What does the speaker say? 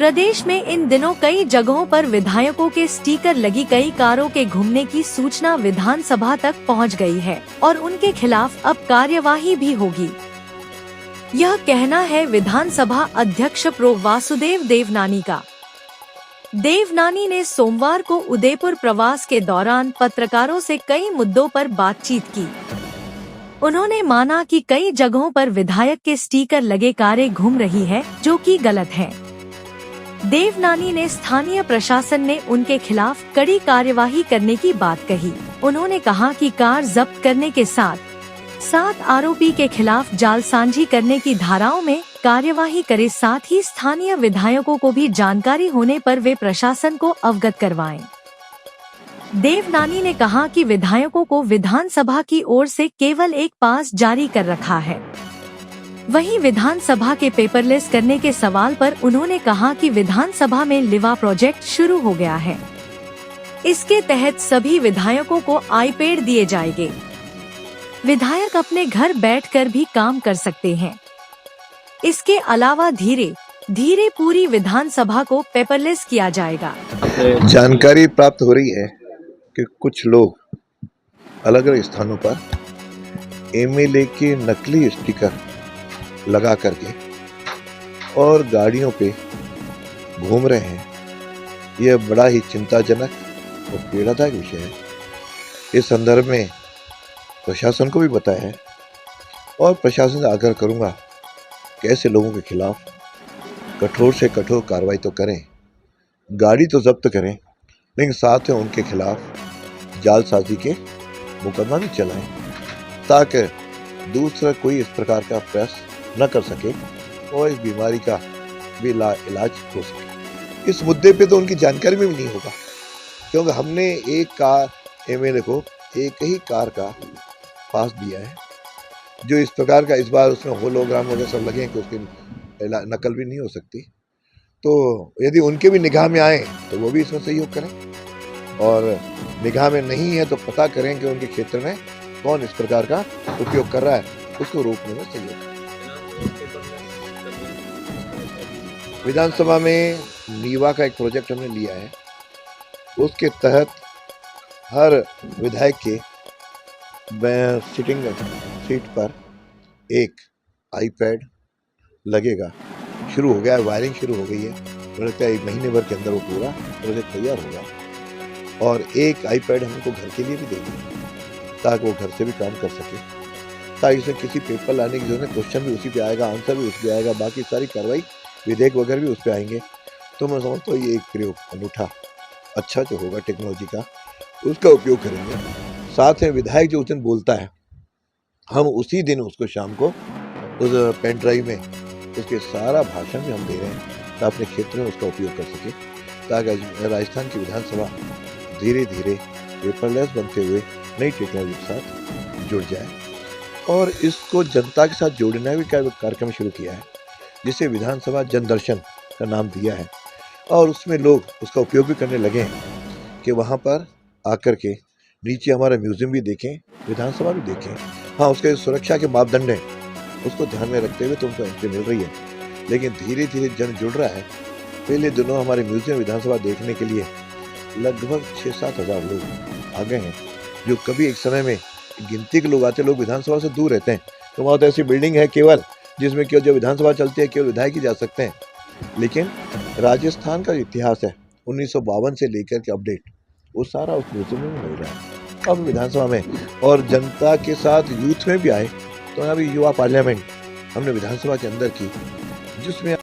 प्रदेश में इन दिनों कई जगहों पर विधायकों के स्टिकर लगी कई कारों के घूमने की सूचना विधानसभा तक पहुंच गई है और उनके खिलाफ अब कार्यवाही भी होगी। यह कहना है विधानसभा अध्यक्ष प्रो वासुदेव देवनानी का। देवनानी ने सोमवार को उदयपुर प्रवास के दौरान पत्रकारों से कई मुद्दों पर बातचीत की। उन्होंने माना कि कई जगहों पर विधायक के स्टिकर लगे कारें घूम रही है, जो कि गलत है। देवनानी ने स्थानीय प्रशासन ने उनके खिलाफ कड़ी कार्यवाही करने की बात कही। उन्होंने कहा कि कार जब्त करने के साथ 7 आरोपी के खिलाफ जालसाजी करने की धाराओं में कार्यवाही करे, साथ ही स्थानीय विधायकों को भी जानकारी होने पर वे प्रशासन को अवगत करवाएं। देवनानी ने कहा कि विधायकों को विधानसभा की ओर से केवल एक पास जारी कर रखा है। वहीं विधानसभा के पेपरलेस करने के सवाल पर उन्होंने कहा कि विधानसभा में लिवा प्रोजेक्ट शुरू हो गया है। इसके तहत सभी विधायकों को आईपैड दिए जाएंगे। विधायक अपने घर बैठकर भी काम कर सकते हैं। इसके अलावा धीरे धीरे पूरी विधानसभा को पेपरलेस किया जाएगा। जानकारी प्राप्त हो रही है कि कुछ लोग अलग अलग स्थानों पर एमएलए के नकली स्टिकर लगा करके और गाड़ियों पे घूम रहे हैं। यह बड़ा ही चिंताजनक और पीड़ादायक विषय है। इस संदर्भ में प्रशासन को भी बताया है और प्रशासन से आग्रह करूंगा कि ऐसे लोगों के खिलाफ कठोर से कठोर कार्रवाई तो करें, गाड़ी तो जब्त करें, लेकिन साथ में उनके खिलाफ जालसाजी के मुकदमा भी चलाएं, ताकि दूसरा कोई इस प्रकार का प्रयास न कर सके और इस बीमारी का भी इलाज हो सके। इस मुद्दे पे तो उनकी जानकारी में भी नहीं होगा, क्योंकि हमने एक कार एमएलए को एक ही कार का पास दिया है, जो इस प्रकार का इस बार उसमें होलोग्राम वगैरह सब लगे हैं कि उसकी नकल भी नहीं हो सकती। तो यदि उनके भी निगाह में आए तो वो भी इसमें सहयोग करें, और निगाह में नहीं है तो पता करें कि उनके क्षेत्र में कौन इस प्रकार का उपयोग कर रहा है, उसको रोकने में सहयोग करें। विधानसभा में नीवा का एक प्रोजेक्ट हमने लिया है। उसके तहत हर विधायक के सिटिंग सीट पर एक आईपैड लगेगा। शुरू हो गया है, वायरिंग शुरू हो गई है। मुझे लगता है 1 महीने भर के अंदर वो पूरा प्रोजेक्ट तैयार होगा। और एक आईपैड हमको घर के लिए भी देंगे, ताकि वो घर से भी काम कर सके, ताकि इसमें किसी पेपर लाने की जरूरत, क्वेश्चन भी उसी पे आएगा, आंसर भी उस पर आएगा, बाकी सारी कार्रवाई विधेयक वगैरह भी उस पर आएंगे। तो मैं समझता हूँ ये एक प्रयोग अनूठा अच्छा जो होगा टेक्नोलॉजी का, उसका उपयोग करेंगे। साथ में विधायक जो उस दिन बोलता है, हम उसी दिन उसको शाम को उस पेन ड्राइव में उसके सारा भाषण भी हम दे रहे हैं, ताकि अपने क्षेत्र में उसका उपयोग कर सके, ताकि राजस्थान की विधानसभा धीरे धीरे पेपरलेस बनते हुए नई टेक्नोलॉजी के साथ जुड़ जाए। और इसको जनता के साथ जोड़ने का भी कार्यक्रम शुरू किया है, जिसे विधानसभा जनदर्शन का नाम दिया है। और उसमें लोग उसका उपयोग भी करने लगे हैं कि वहाँ पर आकर के नीचे हमारा म्यूजियम भी देखें, विधानसभा भी देखें। हाँ, उसके सुरक्षा के मापदंड हैं, उसको ध्यान में रखते हुए तो उनको एंट्री मिल रही है, लेकिन धीरे धीरे जन जुड़ रहा है। पहले दिनों हमारे म्यूजियम विधानसभा देखने के लिए लगभग 6-7 हज़ार लोग आ गए हैं, जो कभी एक समय में गिनती के लोग आते, लोग विधानसभा से दूर रहते हैं। तो वहाँ तो ऐसी बिल्डिंग है केवल, जिसमें केवल जो विधानसभा चलती है केवल विधायक ही जा सकते हैं। लेकिन राजस्थान का इतिहास है 1952 से लेकर के अपडेट, वो सारा उस म्यूजियम में मिल रहा है अब विधानसभा में। और जनता के साथ यूथ में भी आए, तो अभी युवा पार्लियामेंट हमने विधानसभा के अंदर की, जिसमें